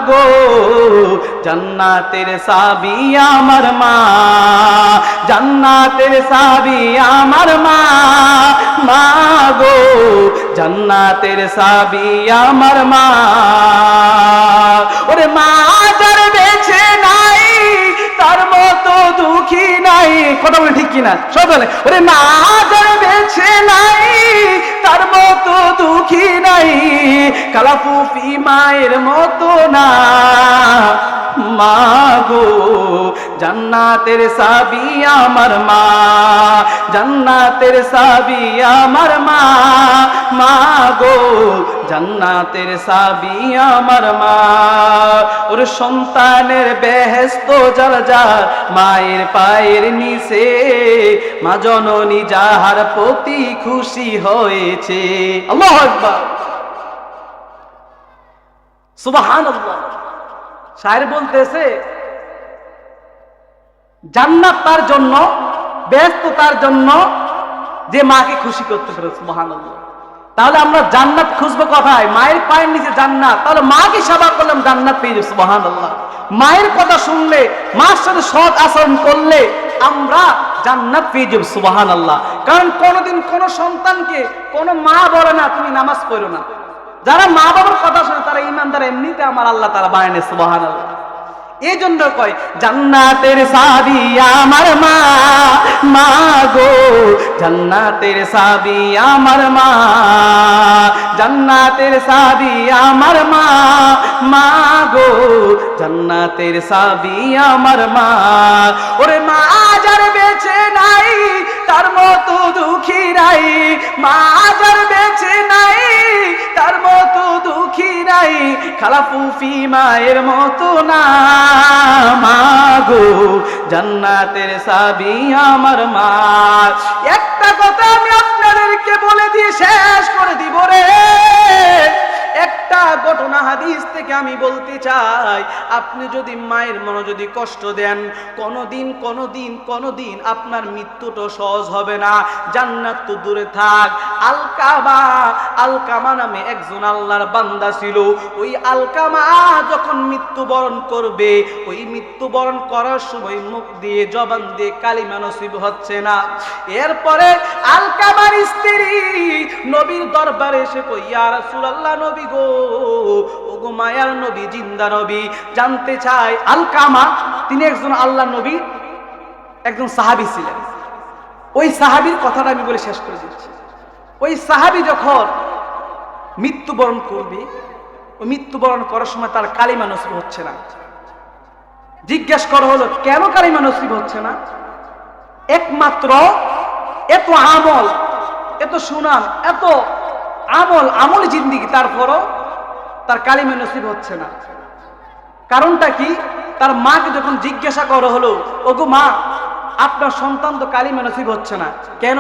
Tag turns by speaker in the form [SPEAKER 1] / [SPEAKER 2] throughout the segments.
[SPEAKER 1] গো জান্নাতের চাবি আমার মা, জান্নাতের চাবি আমার মা, মা গো জান্নাতের চাবি আমার মা। ওরে মা যার বেঁচে নাই তার মতো দুঃখী নাই, কথা বলে ঠিক কিনা সব বলে। ওরে মা যার বেঁচে নাই তার মতো দুঃখী নাই, কালাফুফি মায়ের মতো না, মা গো জান্নাতের চাবি আমার মা, জান্নাতের চাবি আমার মা, মা গো জান্নাতের চাবি আমার মা। ওর সন্তানের বেহেশত জালজার মায়ের পায়ের নিচে, মা জননী যাহার প্রতি খুশি হয়েছে। আল্লাহু আকবার, সুবহানাল্লাহ। শায়ের বলতেছে জান্নাত তার জন্য, বেহেশত তার জন্য যে মাকে খুশি করতে পারে। সুবহানাল্লাহ। তাহলে আমরা জান্নাত খুঁজবো কোথায়? মায়ের পায়ের নিচে জান্নাত। তাহলে মাকে সেবা করলাম, জান্নাত পেয়ে যাবো। সুবহানাল্লাহ। মায়ের কথা শুনলে, মার সাথে সৎ আচরণ করলে আমরা জান্নাত পেয়ে যাবো। সুবহানাল্লাহ। কারণ কোনোদিন কোন সন্তানকে কোন মা বলে না তুমি নামাজ পড়ো না। যারা মা বাবার কথা শুনে তারা ঈমানদার, এমনিতে আমার আল্লাহ তারা বায়নে। সুবহানাল্লাহ। এই জন্য কয় জান্নাতের চাবি আমার মা, মা গো জান্নাতের চাবি আমার মা, জান্নাতের চাবি আমার মা, মা গো জান্নাতের চাবি আমার মা। ওরে মা যার বেঁচে নাই তার মতো দুঃখী নাই, মা যার বেঁচে নাই তার মতো দুঃখী নাই, খালাফুফি মায়ের মতো না, মা গো জান্নাতের চাবি আমার মা। একটা কথা আমি আপনাদেরকে বলে দিয়ে শেষ করে দিব রে। একটা ঘটনা হাদিস থেকে আমি বলতে চাই, আপনি যদি মায়ের মনে যদি কষ্ট দেন, কোনদিন আপনার মৃত্যুটা সহজ হবে না। জান্নাত তো দূরে থাক, আলকামা নামে একজন আল্লাহর বান্দা ছিল। ওই আলকামা যখন মৃত্যুবরণ করবে, ওই মৃত্যুবরণ করার সময় মুখ দিয়ে জবান দিয়ে কালিমা নসিব হচ্ছে না। এরপরে আলকামার স্ত্রী নবীর দরবারে এসে কই, ইয়া রাসূলুল্লাহ, নবী গো, ওগো মায়ার নবী, জিন্দা নবী, জানতে চাই। আলকামা তিনি একজন আল্লাহ নবী, একজন সাহাবী ছিলেন। ওই সাহাবীর কথাটা আমি বলে শেষ করে দিচ্ছি। ওই সাহাবী যখন মৃত্যুবরণ করবে, ওই মৃত্যুবরণ করার সময় তার কালিমা নসিব হচ্ছে না। জিজ্ঞেস করা হলো কেন কালিমা নসিব হচ্ছে না? একমাত্র এত আমল, এত সুনাম, এত আমল জিন্দিগি, তারপরও তার কালিমা নসিব হচ্ছে না। কারণটা কি? তার মাকে যখন জিজ্ঞাসা করা হলো, ওগো মা, আপনার সন্তান তো কালিমা নসিব হচ্ছে না কেন?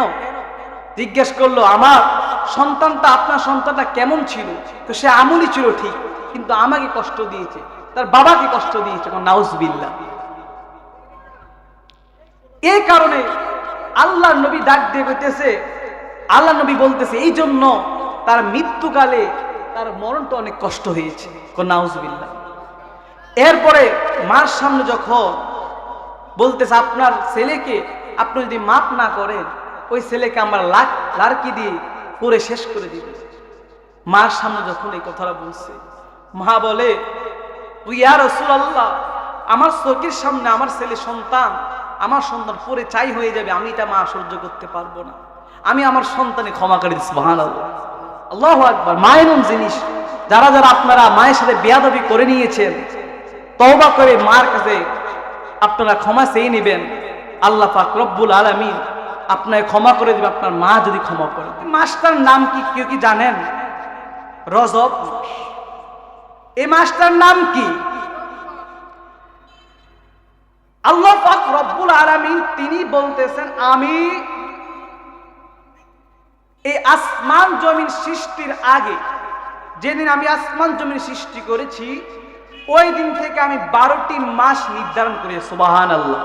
[SPEAKER 1] জিজ্ঞেস করলো, আমার সন্তানটা, আপনার সন্তানটা কেমন ছিল? তো সে আমলই ছিল ঠিক, কিন্তু আমাকে কষ্ট দিয়েছে, তার বাবাকে কষ্ট দিয়েছে। নাউজুবিল্লাহ। এই কারণে আল্লাহর নবী ডাক দিয়ে বলতেছে, আল্লাহ নবী বলতেছে এই জন্য তার মৃত্যুকালে তার মরণটা অনেক কষ্ট হয়েছে। নাউজুবিল্লাহ। এরপরে মার সামনে যখন বলতেছে, আপনার ছেলেকে আপনি যদি মাফ না করেন, ওই ছেলেকে আমরা লাড়কি দিয়ে পুরে শেষ করে দিবে। মার সামনে যখন এই কথাটা বলছে, মা বলে, ইয়া রাসূলুল্লাহ, আমার চোখের সামনে আমার ছেলে সন্তান, আমার সন্তান পুরে চাই হয়ে যাবে, আমি এটা মা সহ্য করতে পারবো না, আমি আমার সন্তানে ক্ষমা করে দিচ্ছি। সুবহানাল্লাহ, আল্লাহু আকবার। মায়ের জিনিস, যারা আপনারা মায়ের সাথে বেয়াদবি করে নিয়েছেন, তওবা করে মার কাছে আপনারা ক্ষমা চেয়ে নেবেন। আল্লাহ পাক রব্বুল আলামিন আপনাকে ক্ষমা করে দিবে, আপনার মা যদি ক্ষমা করে। মাসটার নাম কি কেউ কি জানেন? রজব মাস। এই মাসটার নাম কি? আল্লাহ পাক রব্বুল আলামিন তিনি বলতেছেন, আমি এই আসমান জমিন সৃষ্টির আগে, যেদিন আমি আসমান জমিন সৃষ্টি করেছি, ওই দিন থেকে আমি 12টি মাস নির্ধারণ করি। সুবহানাল্লাহ।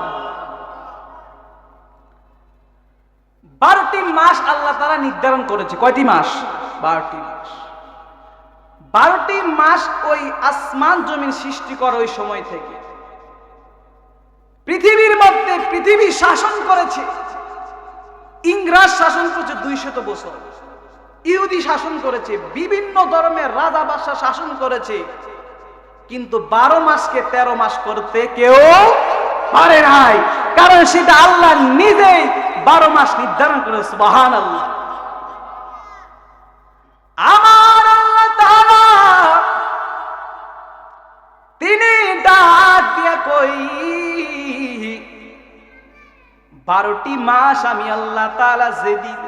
[SPEAKER 1] 12টি মাস আল্লাহ তাআলা নির্ধারণ করেছে। কয়টি মাস? 12টি মাস। 12টি মাস ওই আসমান জমিন সৃষ্টি করা ওই সময় থেকে পৃথিবীর মধ্যে পৃথিবী শাসন করেছে। ইংরেজ শাসন করেছে 200 বছর, ইহুদি শাসন করেছে, বিভিন্ন ধর্মের রাজা বাদশা শাসন করেছে, কিন্তু 12 মাসকে 13 মাস করতে কেউ পারে নাই, কারণ সেটা আল্লাহ নিজেই 12 মাস নির্ধারণ করে। সুবহানাল্লাহ। আমার আল্লাহ তাআলা তিনি ডাক দিয়া কই 12টি মাস আমি আল্লাহ তাআলা যেদিন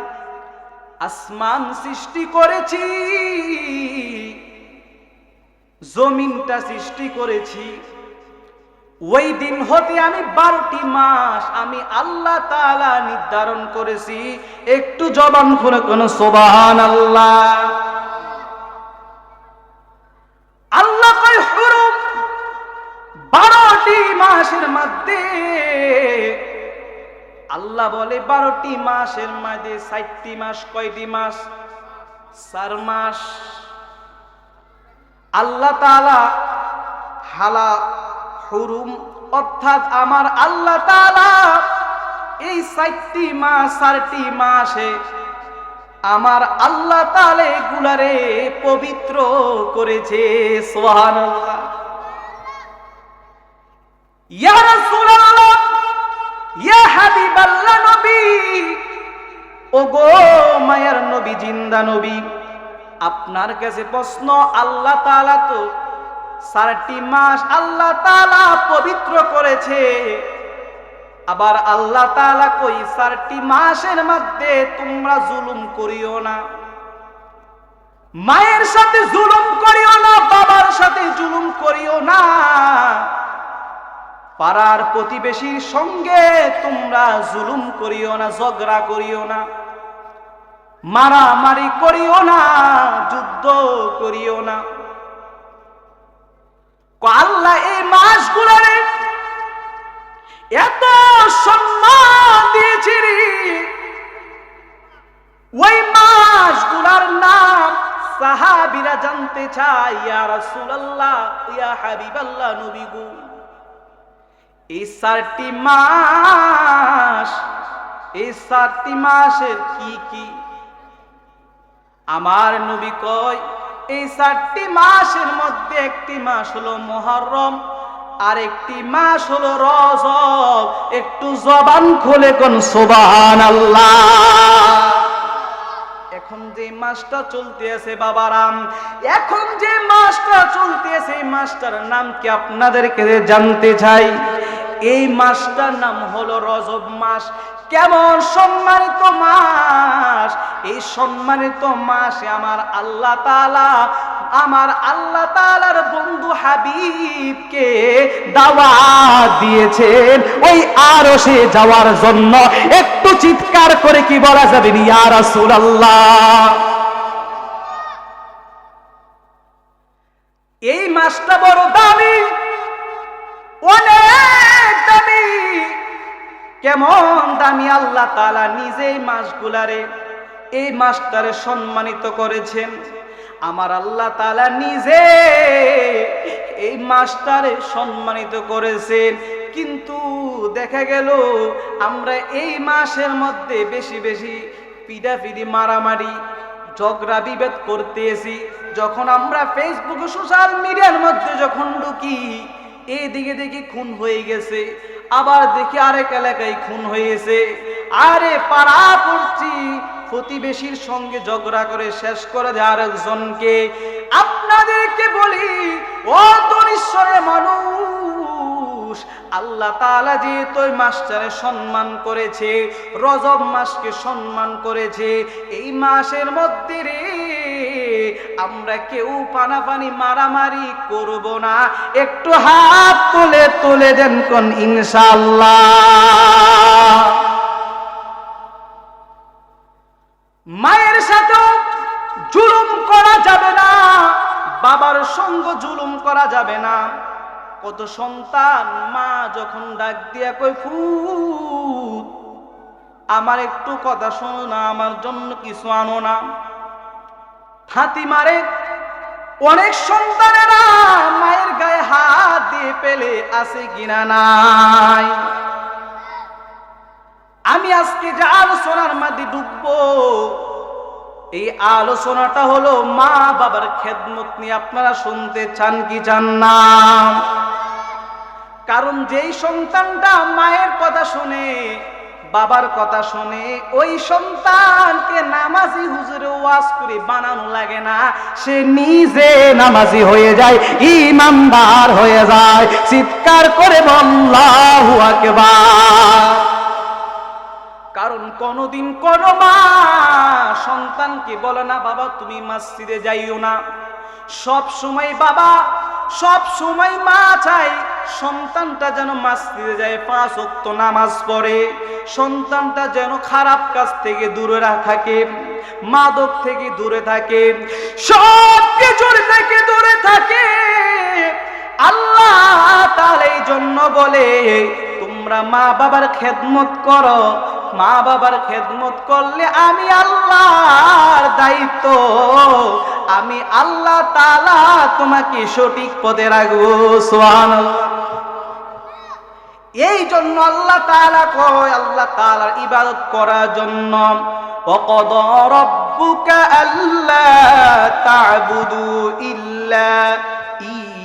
[SPEAKER 1] আসমান সৃষ্টি করেছি, জমিনটা সৃষ্টি করেছি, ওই দিন হতে আমি 12টি মাস আমি আল্লাহ তাআলা নির্ধারণ করেছি। একটু জবান খুলে কোন সুবহানাল্লাহ। আল্লাহ কয় হুরুম 12টি মাসের মধ্যে, আল্লাহ বলে 12টি মাসের মধ্যে 4টি মাস, কয়টি মাস? 4 মাস। আল্লাহ তাআলা হালা হুরুম অর্থাৎ আমার আল্লাহ তাআলা এই 4টি মাস 4টি মাসে আমার আল্লাহ তাআলা এগুলারে পবিত্র করেছে। সুবহানাল্লাহ। ইয়া রাসূলুল্লাহ, ইয়া হাবিবাল্লাহ নবী, ওগো মায়ার নবী, জিন্দা নবী, আপনার কাছে প্রশ্ন, আল্লাহ তাআলা তো 4টি মাস আল্লাহ তাআলা পবিত্র করেছে, আবার আল্লাহ তাআলা কই 4টি মাসের মধ্যে তোমরা জুলুম করিও না, মায়ের সাথে জুলুম করিও না, বাবার সাথে জুলুম করিও না, পাড়ার প্রতিবেশীর সঙ্গে তোমরা জুলুম করিও না, ঝগড়া করিও না, মারামারি করিও না, যুদ্ধ করিও না। আল্লাহ এই মাসগুলোরে এত সম্মান দিয়েছে রে, ওই মাসগুলার নাম সাহাবীরা জানতে চায়। ইয়া রাসূলুল্লাহ, ইয়া হাবিবাল্লাহ নবী গো, এই 4টি মাস, এই 4টি মাসের কি কি? আমার নবী কয় এই 4টি মাসের মধ্যে একটি মাস হলো মুহররম, আর একটি মাস হলো রজব। একটু জবান খুলে কোন সুবহানাল্লাহ। এখন যে মাসটা চলতে আছে বাবারাম, এখন যে মাসটা চলতে আছে এই মাসটার নাম কি আপনাদেরকে জানতে চাই। এই মাসটার নাম হলো রজব মাস। কেমন সম্মানিত মাস! এই সম্মানিত মাসে আমার আল্লাহ তাআলার বন্ধু হাবিবকে দাওয়াত দিয়েছেন ওই আরশে যাওয়ার জন্য। একটু চিৎকার করে কি বলা যাবে ইয়া রাসূলুল্লাহ। এই মাসটা বড় দামি, অনেক দামি। কেমন দামি! আল্লাহ তাআলা নিজেই মাসগুলারে, এই মাসটারে সম্মানিত করেছেন। আমার আল্লাহ তাআলা নিজে এই মাসটারে সম্মানিত করেছেন, কিন্তু দেখা গেল আমরা এই মাসের মধ্যে বেশি বেশি পিডাপিডি, মারামারি, ঝগড়া বিভেদ করতেছি। যখন আমরা ফেসবুক সোশ্যাল মিডিয়ার মধ্যে যখন ঢুকি, এইদিকে দেখি খুন হয়ে গেছে, আবার দেখি আরেক এলাকায় খুন হয়েছে। আরে পাড়া পড়ছি প্রতিবেশীর সঙ্গে ঝগড়া করে শেষ করে দেয় আরেকজনকে। আপনাদেরকে বলি, ও ধনীশ্বরের মানুষ, আল্লাহ তাআলা যেহেতু ওই মাসটারে সম্মান করেছে, রজব মাসকে সম্মান করেছে, এই মাসের মধ্যে রে আমরা কেউ পানাপানি মারামারি করব না। একটু হাত তুলে তুলে দেন কোন ইনশাআল্লাহ। মায়ের সাথেও জুলুম করা যাবে না, বাবার সঙ্গ জুলুম করা যাবে না। কত সন্তান মা যখন ডাক দিয়া কই, ফুত আমার একটু কথা শোনো না, আমার জন্য কিছু আনো না, হাতি মারে, অনেক সন্তানেরা মায়ের গায়ে হাত দিয়ে পেলে আছে কিনা নাই। আমি আজকে যে আলোচনার মধ্যে ঢুকবো, এই আলোচনাটা হলো মা বাবার খেদমত নিয়ে। আপনারা শুনতে চান কি চান না? কারণ যেই সন্তানটা মায়ের কথা শুনে, বাবার কথা শুনে, ওই সন্তানকে নামাজি হুজুরে ওয়াজ করে বানানো লাগে না, সে নিজে নামাজি হয়ে যায়, ঈমানদার হয়ে যায়। চিৎকার করে আল্লাহু আকবার। কারণ কোনদিন কোন মা সন্তানকে বলে না বাবা তুমি মসজিদে যাইও না। সব সময় বাবা, সব সময় মা চাই সন্তানটা যেন মসজিদে যায়, 5 ওয়াক্ত নামাজ পড়ে, সন্তানটা যেন খারাপ কাজ থেকে দূরে থাকে, মাদক থেকে দূরে থাকে, সব কিছুর থেকে দূরে থাকে। আল্লাহ তাআলা এই জন্য বলে তোমরা মা বাবার খেদমত করো। মা বাবার খেদমত করলে আমি আল্লাহর দায়িত্ব, আমি আল্লাহ তাআলা তোমাকে সঠিক পথে রাখবো। সুবহানাল্লাহ। এই জন্য আল্লাহ তাআলা কয়, আল্লাহ তাআলার ইবাদত করার জন্য ওয়াকাদা রাব্বুকা আল্লা তা'বুদু ইল্লা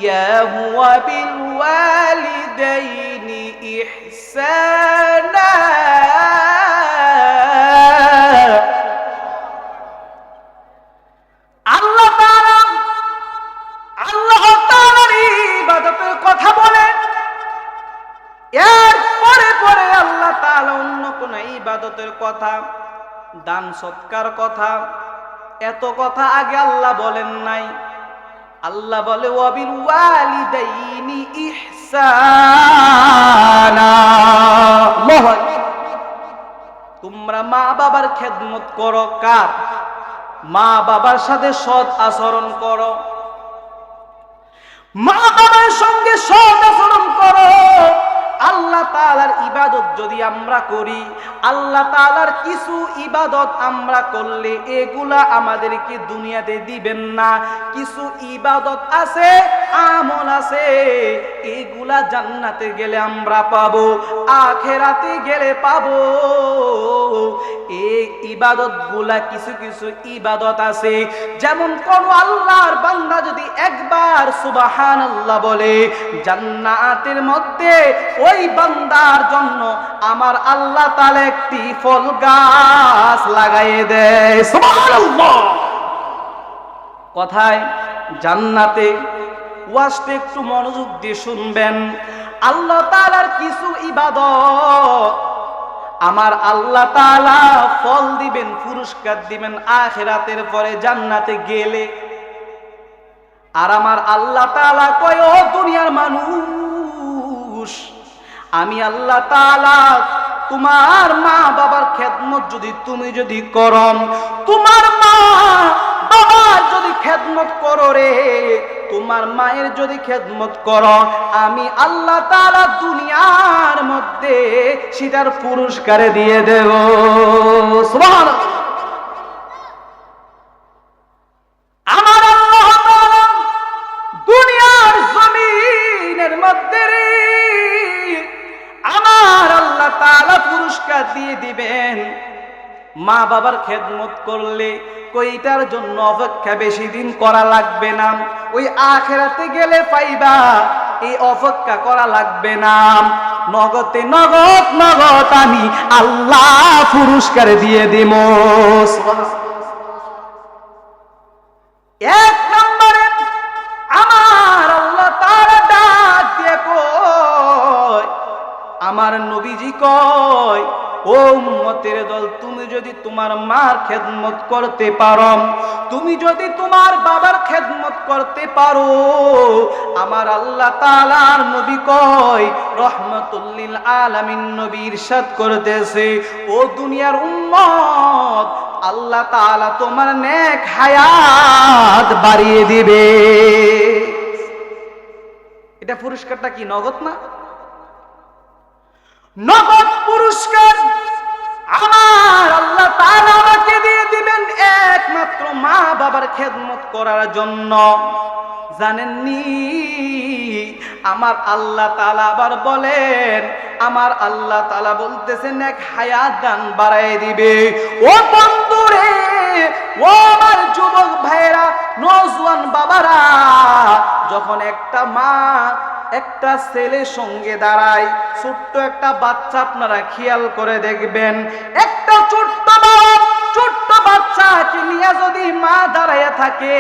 [SPEAKER 1] ইয়াহু ওয়া বিল ওয়ালিদাইনি ইহসানা। আল্লাহ তাআলার ইবাদতের কথা বলে এরপরে পরে আল্লাহ তাআলা অন্য কোন ইবাদতের কথা, দান সৎকার কথা, এত কথা আগে আল্লাহ বলেন নাই। আল্লাহ বলে ওয়াবিল ওয়ালিদাইনি ইহসানা। তোমরা মা বাবার খেদমত করো। কার? মা বাবার সাথে সৎ আচরণ করো, মা বাবার সঙ্গে সৎ আচরণ করো। আল্লাহ তাআলার ইবাদত যদি আমরা করি, আল্লাহ তাআলার কিছু ইবাদত আমরা করলে এগুলা আমাদেরকে দুনিয়াতে দিবেন না। কিছু ইবাদত আছে, আমল আছে, এগুলা জান্নাতে গেলে আমরা পাবো, আখিরাতে গেলে পাবো। এই ইবাদত গুলা কিছু কিছু ইবাদত আছে, যেমন কোন আল্লাহর বান্দা যদি একবার সুবহানাল্লাহ বলে, জান্নাতের মধ্যে ওই বান্দার জন্য আমার আল্লাহ তাআলা একটি ফল গাছ লাগাইয়ে দেয়। সুবহানাল্লাহ। কথায় জান্নাতে। ওয়াজটা একটু মনোযোগ দিয়ে শুনবেন। আল্লাহ তাআলার কিছু ইবাদত আমার আল্লাহ তাআলা ফল দিবেন, পুরস্কার দিবেন আখিরাতের পরে জান্নাতে গেলে। আর আমার আল্লাহ তাআলা কয় ও দুনিয়ার মানুষ, আমি আল্লাহ তাআলা তোমার মা বাবার খেদমত তুমি যদি করো, তোমার মা বাবার যদি খেদমত করো রে, তোমার মায়ের যদি খেদমত করো, আমি আল্লাহ তাআলা দুনিয়ার মধ্যে সেটার পুরস্কার দিয়ে দেব। সুবহানাল্লাহ। আমার আল্লাহ তাআলা দুনিয়ার জমিনের মধ্যে রে, আমার আল্লাহ তাআলা পুরস্কার দিয়ে দিবেন। মা বাবার খেদমত করলে কইটার জন্য অপেক্ষা বেশি দিন করা লাগবে না, ওই আখিরাতে গেলে পাইবা, এই অপেক্ষা করা লাগবে না। নগদে নগদ নগদ আমি আল্লাহ পুরস্কার দিয়ে দিব। এক নম্বরে আমার আল্লাহ তাআলা ডাক দিয়ে কয়, আমার নবীজি কয় ও উম্মতের দল, তুমি যদি তোমার মার খেদমত করতে পারো, তুমি যদি তোমার বাবার খেদমত করতে পারো, আমার আল্লাহ তাআলার নবী কয় রহমাতুল লিল আলামিন নবী ইরশাদ করতেছে, ও দুনিয়ার উম্মত, আল্লাহ তাআলা তোমার নেক হায়াত বাড়িয়ে দিবে। এটা পুরস্কারটা কি নগদ না? নগদ পুরস্কার আমার আল্লাহ তাআলা আমাকে দিয়ে দিবেন। এক একমাত্র মা বাবার খেদমত করার জন্য। জানেননি আমার আল্লাহ তাআলা আবার বলেন, আমার আল্লাহ তাআলা বলতেছেন এক হায়াত দান বাড়ায় দিবে। ও বন্ধুরে, ও আমার যুবক ভাইরা, নওজোয়ান বাবারা, যখন একটা মা একটা ছেলের সঙ্গে দাঁড়ায়, ছোট্ট একটা বাচ্চা, আপনারা খেয়াল করে দেখবেন, একটা ছোট্ট বাচ্চাকে নিয়ে যদি মা দাঁড়ায় থাকে,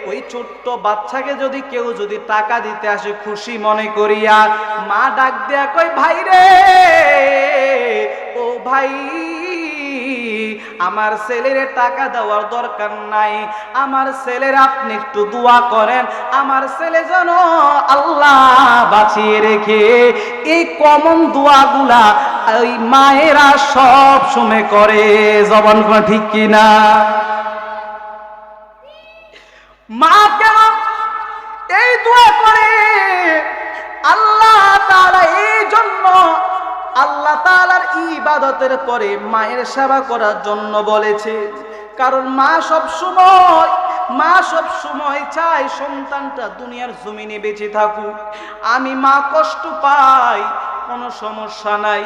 [SPEAKER 1] ওই ছোট্ট বাচ্চাকে যদি কেউ যদি টাকা দিতে আসে খুশি মনে করিয়া, মা ডাক দেয়া কই, ভাই রে, ও ভাই, আমার ছেলের টাকা দেওয়ার দরকার নাই, আমার ছেলের আপনি একটু দোয়া করেন, আমার ছেলে যেন আল্লাহ বাঁচিয়ে রেখে। এই কমন দোয়াগুলা ওই মায়েরা সব সময় করে, জবান কোন ঠিক কিনা? মা কেন এই দোয়া করে? আল্লাহ তাআলা এই জন্য, আল্লাহ তাআলার ইবাদতের পরে মায়ের সেবা করার জন্য বলেছে। কারণ মা সব সময় চায় সন্তানটা দুনিয়ার জমিনে বেঁচে থাকুক। আমি মা কষ্ট পাই, কোনো সমস্যা নাই,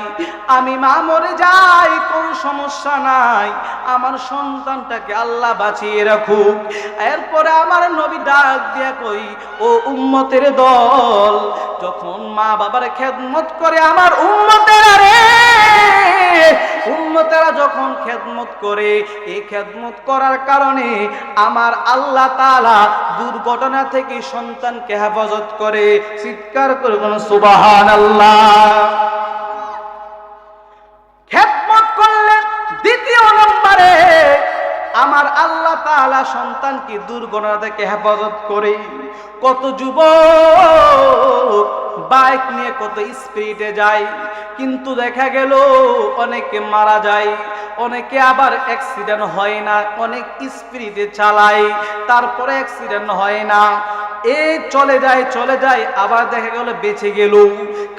[SPEAKER 1] আমি মা মরে যাই, কোনো সমস্যা নাই, আমার সন্তানটাকে আল্লাহ বাঁচিয়ে রাখুক। এরপরে আমার নবী ডাক দিয়া কই, ও উম্মতের দল, যখন মা বাবার খেদমত করে আমার উম্মতেরা রে, উম্মতেরা যখন খেদমত করে, এই খেদমত করার কারণে আমার আল্লাহ তাআলা দুর্ঘটনা থেকে সন্তানকে হেফাজত করে। চিৎকার করে বলুন সুবহানাল্লাহ। খেদমত করলে দ্বিতীয় নম্বরে আমার আল্লাহ তাআলা সন্তানকে দুর্ঘটনা থেকে হেফাজত করে। কত যুবক বাইক নিয়ে কত স্পিডে যায়, কিন্তু দেখা গেল অনেকে মারা যায়, অনেকে আবার অ্যাক্সিডেন্ট হয় না, অনেক স্পিডে চালায়, তারপরে অ্যাক্সিডেন্ট হয় না, এই চলে যায়, আবার দেখা গেল বেঁচে গেল।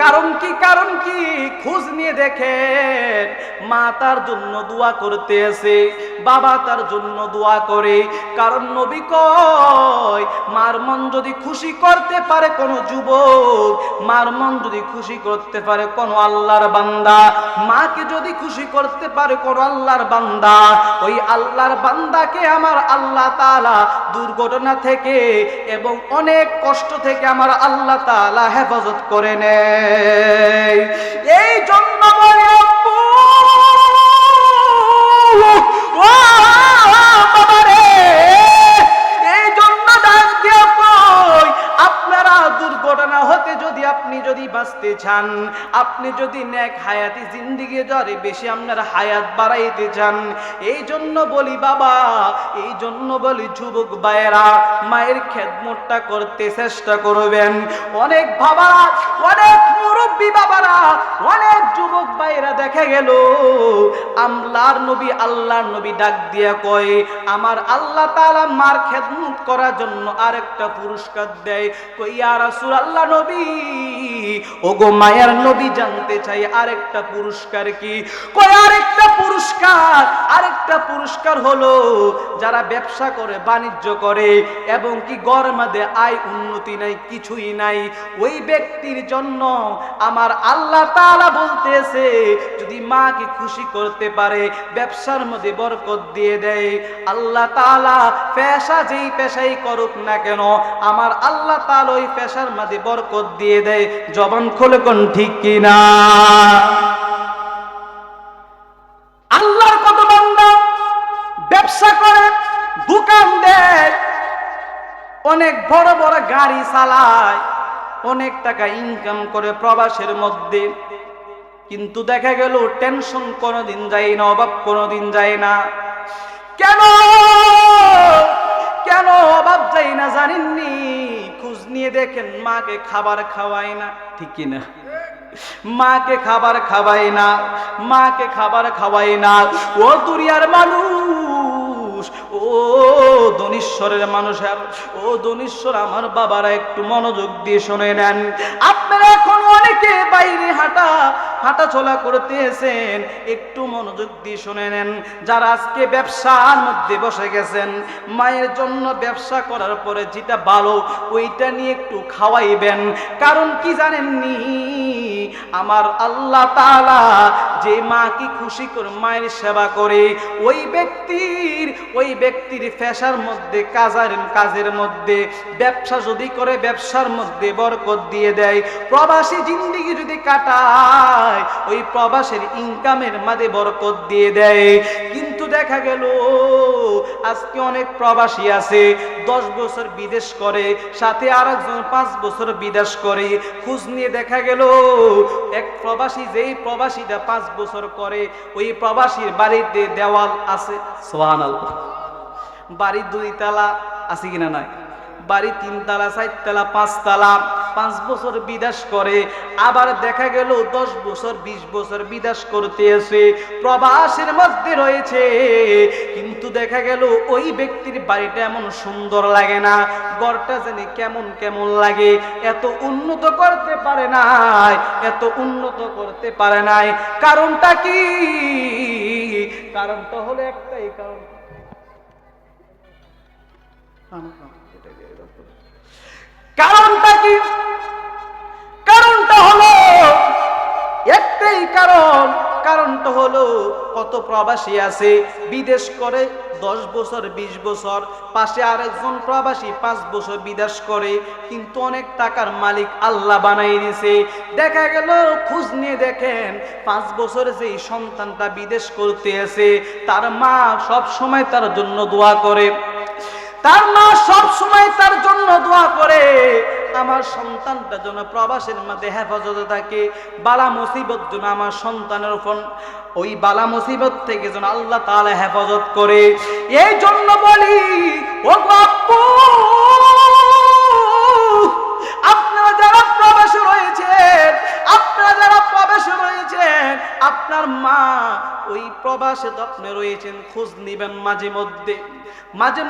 [SPEAKER 1] কারণ কি? খোঁজ নিয়ে দেখেন, মা তার জন্য দোয়া করতে আসে, বাবা তার জন্য দোয়া করে। কারণ নবী কয়, মার মন যদি খুশি করতে পারে কোন যুবক, মার মন যদি খুশি করতে পারে কোন আল্লাহর বান্দা, মাকে যদি খুশি করতে পারে কোন আল্লাহর বান্দা, ওই আল্লাহর বান্দাকে আমার আল্লাহ তাআলা দুর্ঘটনা থেকে এবং অনেক কষ্ট থেকে আমার আল্লাহ তাআলা হেফাজত করে নেয়। এই জন্য বলে এই জন্য ডাক দিয়া কই, আপনারা দুর্ঘটনা হতে আপনি যদি বাঁচতে চান, আপনি যদি নেক হায়াতি জিন্দেগি ধরে বেশি আপনার হায়াত বাড়াইতে চান, এই জন্য বলি বাবা, এই জন্য বলি যুবক ভাইয়েরা, মায়ের খেদমতটা করতে চেষ্টা করবেন। অনেক বাবারা, অনেক মুরব্বী বাবারা, অনেক যুবক ভাইয়েরা দেখা গেল আল্লাহর নবী ডাক দিয়া কয়, আমার আল্লাহ তাআলা মার খেদমত করার জন্য আরেকটা পুরস্কার দেয়। কই ইয়া রাসূলুল্লাহ নবী, ওগো মায়ের নবী, জানতে চাই আরেকটা পুরস্কার কি? কই আরেকটা পুরস্কার হলো যারা ব্যবসা করে, বাণিজ্য করে এবং কি ঘরের মধ্যে আয় উন্নতি নাই, কিছুই নাই, ওই ব্যক্তির জন্য আমার আল্লাহ তাআলা বলতেছে, যদি মাকে খুশি করতে পারে, ব্যবসার মধ্যে বরকত দিয়ে দেয়, আল্লাহ তাআলা পেশা যেই পেশাই করুক না কেন, আমার আল্লাহ তাআলা ওই পেশার মধ্যে বরকত দিয়ে দেয়। জবান খুলে কোন ঠিক কিনা? আল্লাহর কত বান্দা ব্যবসা করে, দোকান দেয়, অনেক বড় বড় গাড়ি চালায়, অনেক টাকা ইনকাম করে প্রবাসের মধ্যে, কিন্তু দেখা গেল টেনশন কোনোদিন যায় না, অভাব কোনোদিন যায় না। কেন অভাব যায় না জানেননি? খোঁজ নিয়ে দেখেন, মাকে খাবার খাওয়ায় না, ঠিক কিনা? মাকে খাবার খাওয়ায় না। ও দুনিয়ার মানুষ, ও ধনীশ্বরের মানুষের, ও ধনীশ্বর আমার বাবারা, একটু মনোযোগ দিয়ে শুনে নেন। আপনারা এখন অনেকে বাইরে হাঁটাচলা করতেছেন, একটু মনোযোগ দিয়ে শুনে নেন। যারা আজকে ব্যবসার মধ্যে বসে গেছেন, মায়ের জন্য ব্যবসা করার পরে যেটা ভালো ওইটা নিয়ে একটু খাওয়াইবেন। কারণ কি জানেননি, আমার আল্লাহ তাআলা যে মাকে খুশি করে মায়ের সেবা করে ওই ব্যক্তির পেশার মধ্যে কাজের মধ্যে ব্যবসা যদি করে ব্যবসার মধ্যে বরকত দিয়ে দেয়। প্রবাসী জিন্দেগি যদি কাটায় ওই প্রবাসের ইনকামের মাঝে বরকত দিয়ে দেয়। কিন্তু দেখা গেল আজকে অনেক প্রবাসী আছে 10 বছর বিদেশ করে, সাথে আরেকজন 5 বছর বিদেশ করে। খোঁজ নিয়ে দেখা গেল এক প্রবাসী, যেই প্রবাসীটা 5 বছর করে ওই প্রবাসীর বাড়িতে দেওয়াল আছে, সুবহানাল্লাহ, বাড়ি 2 তালা আছে কিনা নাই, বাড়ি 3 তালা 4 তালা 5 তালা, 5 বছর বিদেশ করে। আবার দেখা গেল 10 বছর 20 বছর বিদেশ করতে এসে প্রবাসের মধ্যে রয়েছে, কিন্তু দেখা গেল ওই ব্যক্তির বাড়িটা এমন সুন্দর লাগে না, ঘরটা জানি কেমন কেমন লাগে। এত উন্নত করতে পারে নাই, এত উন্নত করতে পারে নাই। কারণটা কি? কারণটা হলো একটাই, কারণটা কি? কারণটা হলো একটাই কারণটা হলো কত প্রবাসী আছে বিদেশ করে 10 বছর 20 বছর, পাশে আরেকজন প্রবাসী 5 বছর বিদেশ করে, কিন্তু অনেক টাকার মালিক আল্লাহ বানাই দিয়েছে। দেখা গেল খোঁজ নিয়ে দেখেন 5 বছর যেই সন্তানটা বিদেশ করতে আছে তার মা সব সময় তার জন্য দোয়া করে, তার মা সব সময় তার জন্য দোয়া করে আমার সন্তানটা যেন প্রবাসের মধ্যে হেফাজতে থাকে, বালা মুসিবত যেন আমার সন্তানের উপর, ওই বালা মুসিবত থেকে যেন আল্লাহ তাআলা হেফাজত করে। এই জন্য বলি ও আপু, আপনারা যারা প্রবাসে রয়েছেন, আপনার মা ওই প্রবাসে যত্নে রয়েছেন, খোঁজ নিবেন মাঝে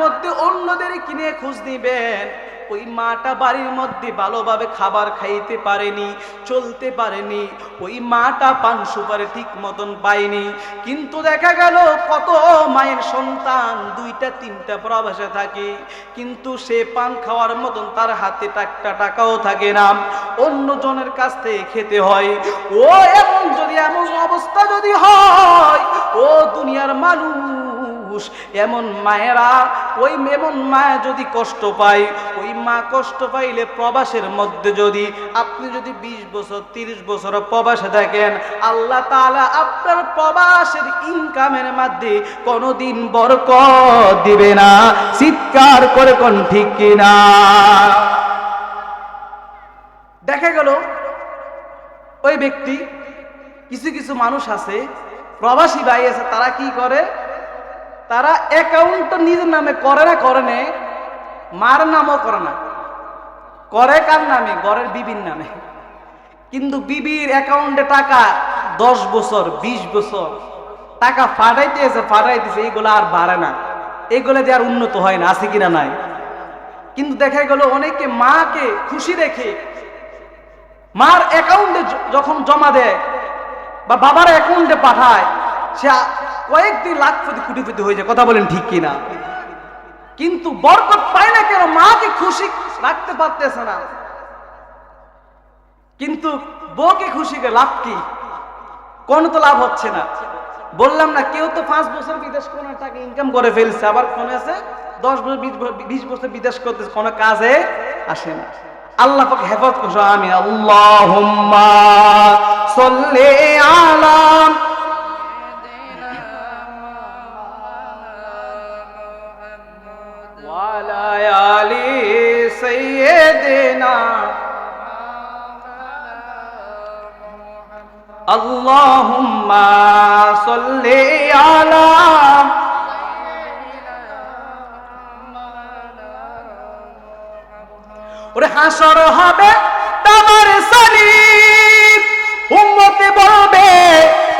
[SPEAKER 1] মধ্যে অন্যদের কিনে খোঁজ নিবেন। ওই মাটা বাড়ির মধ্যে ভালোভাবে খাবার খাইতে পারেনি, চলতে পারেনি, ওই মাটা পান সুপারি ঠিক মতন পায়নি। কিন্তু দেখা গেল কত মায়ের সন্তান 2টা 3টা প্রবাসে থাকে, কিন্তু সে পান খাওয়ার মতন তার হাতে একটা টাকাও থাকে না, অন্য জনের কাছ থেকে খেতে হয়। ও এমন অবস্থা যদি হয়, ও দুনিয়ার মানুষ, এমন মায়া যদি কষ্ট পায়, ওই মা কষ্ট পাইলে প্রবাসের মধ্যে যদি আপনি 20 বছর 30 বছর প্রবাসে থাকেন, আল্লাহ তাআলা আপনার প্রবাসের ইনকামের মধ্যে কোনোদিন বরকত দিবে না। চিৎকার করে কোন ঠিক কিনা? দেখা গেল ওই ব্যক্তি, কিছু মানুষ আছে প্রবাসী ভাই আছে, তারা কি করে, তারা অ্যাকাউন্ট নিজের নামে করে না, মার নামও করে না, করে কার নামে, ঘরের বিবির নামে। কিন্তু বিবির অ্যাকাউন্টে টাকা 10 বছর 20 বছর টাকা ফাটাইতেছে, এইগুলো আর বাড়ে না, এইগুলো দিয়ে আর উন্নত হয় না, আছে কিনা নাই? কিন্তু দেখা গেল অনেকে মাকে খুশি রেখে মার অ্যাকাউন্টে যখন জমা দেয় বা বাবার অ্যাকাউন্টে পাঠায়, সে কয়েকদিন লাখপতি কোটিপতি হয়ে যায়। কথা বলেন ঠিক কিনা? কিন্তু বরকত পায় না কেন? মাকে খুশি রাখতে পারতেছে না। কিন্তু বউকে খুশি করে লাভ কি? কোন তো লাভ হচ্ছে না। বললাম না, কেউ তো 5 বছর বিদেশ কোন টাকা ইনকাম করে ফেলছে, আবার কোন আছে 10 বছর 20 বছর বিদেশ করতেছে, কোনো কাজে আসে না। আল্লাহ পাক হেফাজত করুন। আমি আল্লাহুম্মা সাল্লি আলা ওয়া আলা আলি সাইয়্যিদিনা আল্লাহুম্মা সাল্লি আলা ওরে হাসর হবে তোমার সালিম, উম্মতে বলবে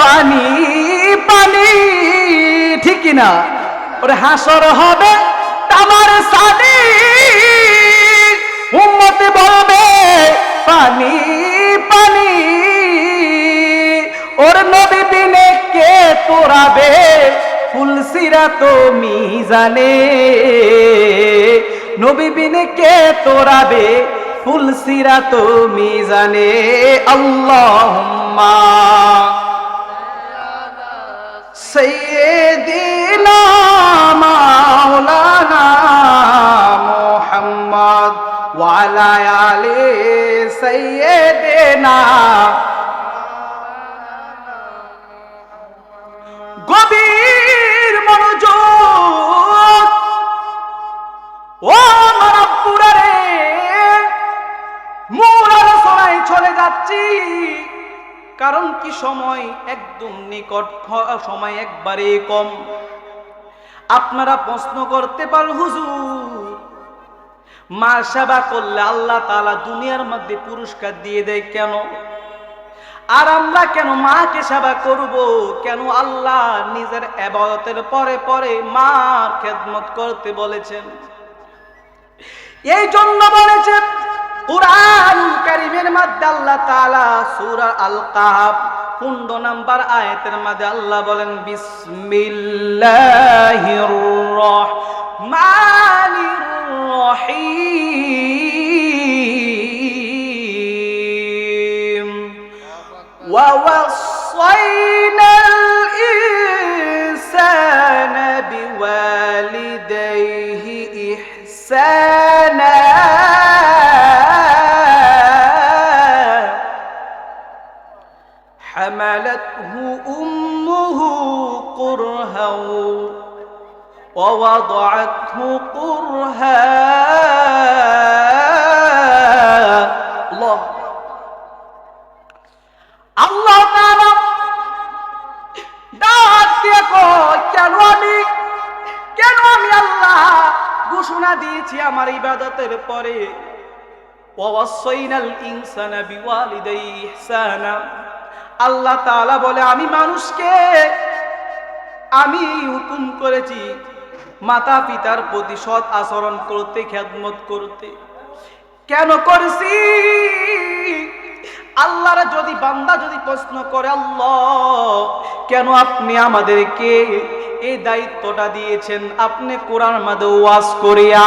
[SPEAKER 1] পানি পানি, ঠিক কি না? ওরে হাসর হবে তোমার সালিম, উম্মতে বলবে পানি পানি। সিরাত মিজানে, নবী বিনে কে তোরাবে ফুল সিরাত মিজানে। আল্লাহুম্মা সাইয়্যিদিনা মাওলানা মুহাম্মদ ওয়া আলা আলি সাইয়্যিদিনা। গভীর মনোযোগ ও মানবপুরা রে, মূল আলোচনায় চলে যাচ্ছি। কারণ কি সময় একদম নিকট, সময় একবারে কম। আপনারা প্রশ্ন করতে পারেন, হুজুর মা সেবা করলে আল্লাহ তাআলা দুনিয়ার মধ্যে পুরস্কার দিয়ে দেয় কেন? আর আমরা কেন মাকে সেবা করব? কেন আল্লাহ নিজের ইবাদতের পরে পরে মার খেদমত করতে বলেছেন? এই জন্য বলেছেন কুরআন কারীমের মধ্যে আল্লাহ তাআলা সূরা আল কাহফ 15 নম্বর আয়াতের মধ্যে আল্লাহ বলেন, বিসমিল্লাহির রহমানির রহিম ওয়া ওয়াসাইনাল ইনসানা বিওয়ালিদাইহি ইহসানা حملته أمه كرها ووضعته كرها الله الله تعالى ডাক দিয়ে কয়, কেন আমি আল্লাহ ঘোষণা দিয়েছি আমার ইবাদতের পরে ওয়াসাইনাল ইনসানা বিওয়ালিদাইহি ইহসানা। আল্লাহ তাআলা বলে আমি মানুষকে আমি হুকুম করেছি মাতা পিতার প্রতি সৎ আচরণ করতে, খেদমত করতে। কেন করেছি? আল্লাহর যদি বান্দা যদি প্রশ্ন করে, আল্লাহ কেন আপনি আমাদেরকে এই দায়িত্বটা দিয়েছেন? আপনি কোরআন মাঝে ওয়াজ করিয়া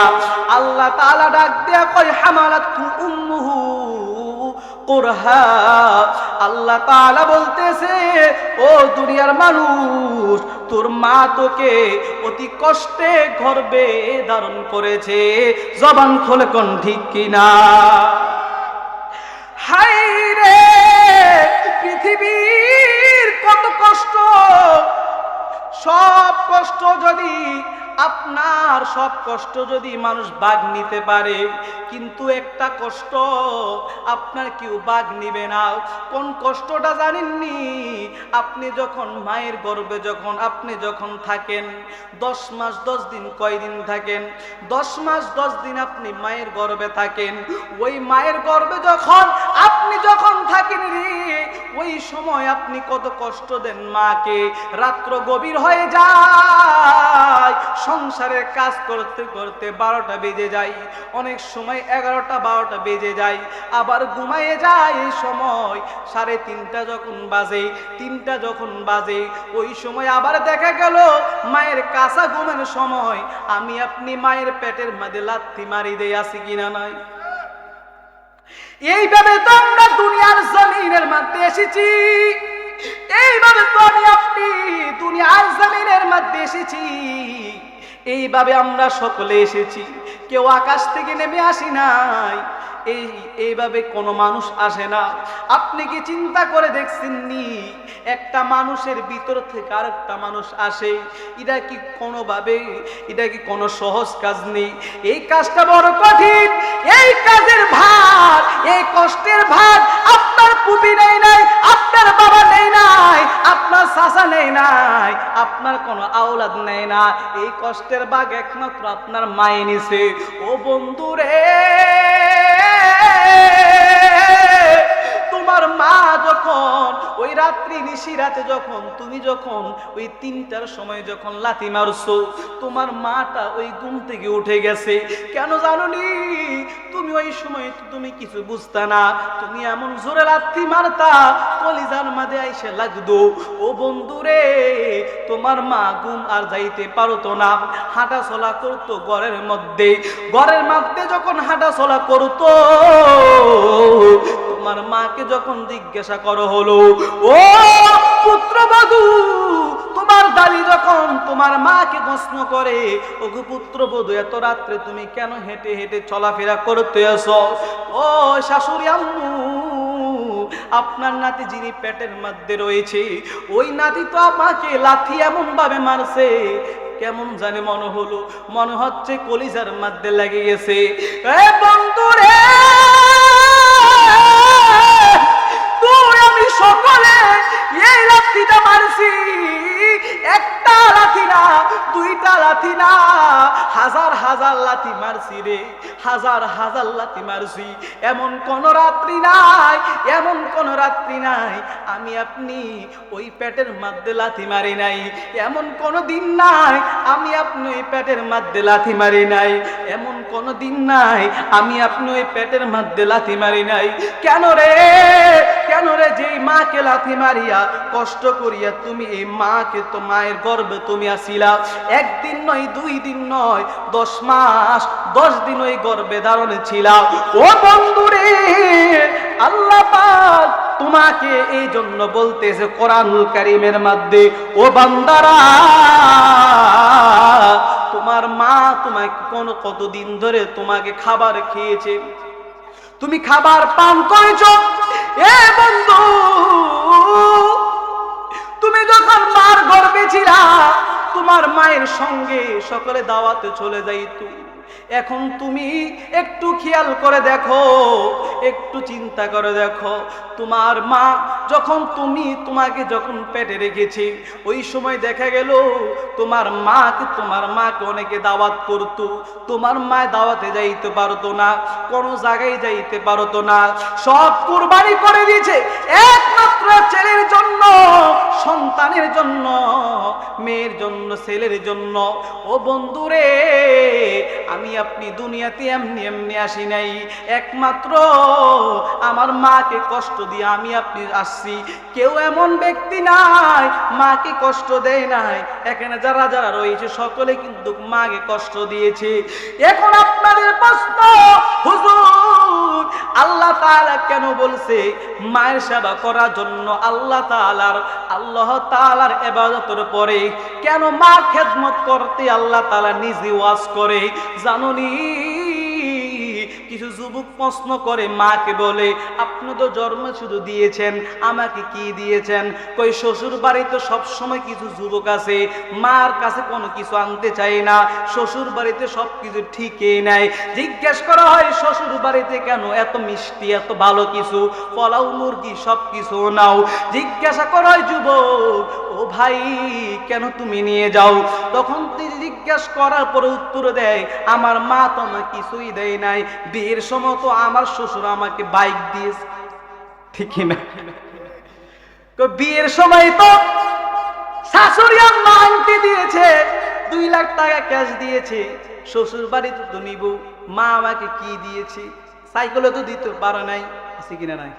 [SPEAKER 1] আল্লাহ তাআলা ডাক দেয়া কয়, হামালাতহু উম্মুহু কুরহা। আল্লাহ তাআলা বলতেছে, ও দুনিয়ার মানুষ, তোর মা তোকে অতি কষ্টে গর্ভে ধারণ করেছে। জবান খুলে কোন ঠিক কিনা? হায় রে পৃথিবীর কত কষ্ট! সব কষ্ট যদি আপনার, সব কষ্ট যদি মানুষ ভাগ নিতে পারে, কিন্তু একটা কষ্ট আপনার কেউ ভাগ নিবে না। কোন কষ্টটা জানেননি? আপনি যখন মায়ের গর্ভে আপনি যখন থাকেন 10 মাস 10 দিন, কয়দিন থাকেন? 10 মাস 10 দিন আপনি মায়ের গর্ভে থাকেন। ওই মায়ের গর্ভে আপনি যখন থাকেন রে, ওই সময় আপনি কত কষ্ট দেন মাকে। রাত্র গভীর হয়ে যায়, সংসারের কাজ করতে করতে 12টা বেজে যায়, অনেক সময় 11টা 12টা বেজে যায়, আবার ঘুমায়ে যায়। এই সময় 3:30 যখন বাজে, 3টা যখন বাজে, ওই সময় আবার দেখা গেল মায়ের কাঁচা ঘুমের সময় আমি আপনি মায়ের পেটের মধ্যে লাথি মারি দিয়ে আসি কিনা নাই? এইভাবে তো আমরা দুনিয়ার জমিনের মধ্যে এসেছি, এইভাবে তো আমি আপনি দুনিয়ার জমিনের মধ্যে এসেছি। এইভাবে আমরা সকলে এসেছি, কেউ আকাশ থেকে নেমে আসি নাই। এইভাবে কোনো মানুষ আসে না। আপনি কি চিন্তা করে দেখছেননি? একটা মানুষের ভিতর থেকে আরেকটা মানুষ আসে, এটা কি কোনো সহজ কাজ নেই। এই কাজটা বড় কঠিন। এই কাজের ভার, এই কষ্টের ভার আপনার পুপি নেই নাই, আপনার বাবা নেই নাই, আপনার চাচা নেই নাই, আপনার কোনো আওলাদ নেই না। এই কষ্টের ভাগ একমাত্র আপনার মায়ে নিছে। ও বন্ধুরে, তোমার মা যখন ওই রাত্রি নিশি রাতে যখন তুমি যখন ওই 3টার সময় যখন লাথি মারছো, তোমার মাটা ওই ঘুম থেকে উঠে গেছে। কেন জানোনি? তুমি ওই সময় তুমি কিছু বুঝতা না, তুমি এমন জোরে লাথি মারতা কলিজার মাঝে আইসে লাগতো। ও বন্ধুরে, তোমার মা ঘুম আর যাইতে পারতো না, হাঁটা চলা করতো ঘরের মধ্যে। ঘরের মধ্যে যখন হাঁটা চলা করতো, তোমার মাকে যখন জিজ্ঞাসা করো হলো, ও পুত্রবধূ, তোমার দাদি যখন তোমার মাকে প্রশ্ন করে, ওগো পুত্রবধূ, এত রাত্রে তুমি কেন হেঁটে হেঁটে চলাফেরা করতে আসো? ও শাশুড়ি আম্মু, আপনার নাতি যিনি পেটের মধ্যে রয়েছে, ওই নাতি তো আমাকে লাথি এমন ভাবে মারছে, কেমন জানে মনে হলো, মনে হচ্ছে কলিজার মধ্যে লেগে গেছে। এ বন্ধুরে, তুই আমি সকলে এই লাঠিটা মারছি, একটা লাঠি না, দুইটা লাঠি না, হাজার হাজার লাঠি মারছি রে, হাজার হাজার লাঠি মারছি। এমন কোন রাত্রি নাই, এমন কোন রাত্রি নাই আমি আপনি ওই পেটের মধ্যে লাথি মারি নাই। এমন কোন দিন নাই আমি আপনি ওই পেটের মধ্যে লাথি মারি নাই। এমন কোন দিন নাই আমি আপনি ওই পেটের মধ্যে লাথি মারি নাই। কেন রে, কেন রে? যেই মাকে লাথি মারিয়া কষ্ট করিয়া তুমি এই মাকে, তো মায়ের গর্ভে তুমি আসিলা, একদিন নয়, 2 দিন নয়, 10 মাস 10 দিন ওই গর্ভে ধারণে ছিলা। ও বন্ধুরে, আল্লাহ পাক তোমাকে এই জন্য বলতেছে কোরআনুল কারীমের মধ্যে, ও বান্দারা, তোমার মা তোমাকে কতদিন ধরে তোমাকে খাবার খেয়েছে, তুমি খাবার পান করেছো? এ বন্ধু, তুমি যখন মার গর্ভে ছিলা, তোমার মায়ের সঙ্গে সকলে দাওয়াতে চলে যাইতো। এখন তুমি একটু খেয়াল করে দেখো, একটু চিন্তা করে দেখো, তোমার মা যখন তোমাকে যখন পেটে রেখেছে, ওই সময় দেখা গেল তোমার মাকে অনেকে দাওয়াত করতো, তোমার মা দাওয়াতে যাইতে পারতো না, কোনো জায়গায় যাইতে পারতো না, সব কুরবানি করে দিয়েছে একমাত্র ছেলের জন্য, সন্তানের জন্য, মেয়ের জন্য, ছেলের জন্য। ও বন্ধুরে, আমি আপনি দুনিয়াতে এমনি এমনি আসি নাই, একমাত্র আমার মাকে কষ্ট দিয়ে আমি আপনি আসছি। কেউ এমন ব্যক্তি নাই মাকে কষ্ট দেয় নাই। এখানে যারা যারা রয়েছে সকলে কিন্তু মাকে কষ্ট দিয়েছে। এখন আপনাদের প্রশ্ন, হুজুর আল্লাহ তাআলা কেন বলছে মায়ের সেবা করার জন্য? আল্লাহ তাআলার ইবাদতের পরে কেন মার খেদমত করতে আল্লাহ তাআলা নিজে ওয়াজ করে জানুনি? কিছু যুবক প্রশ্ন করে মাকে বলে, আপনি তো জন্ম শুধু দিয়েছেন, আমাকে কি দিয়েছেন? কই শ্বশুর বাড়িতে সবসময় কিছু যুবক আছে মার কাছে কোনো কিছু আনতে চায় না, শ্বশুর বাড়িতে সবকিছু ঠিকই নেয়। জিজ্ঞেস করা হয় শ্বশুর বাড়িতে কেন এত মিষ্টি, এত ভালো কিছু, পোলাও মুরগি সবকিছু নাও। জিজ্ঞাসা করা হয় যুবক, ও ভাই কেন তুমি নিয়ে যাও? তখন তিনি জিজ্ঞাসা করার পরে উত্তর দেয়, আমার মা তো আমাকে কিছুই দেয় নাই, বিয়ের সময় তো আমার শ্বশুর আমাকে বাইক দিয়েছে, ঠিক না? বিয়ের সময় তো শাশুড়ি আম্মা আনতে দিয়েছে, 2 লাখ টাকা ক্যাশ দিয়েছে, শ্বশুর বাড়িতে তো নিব, মা আমাকে কি দিয়েছে? সাইকেলও তো দিতে পারে নাই, আছে কিনা নাই?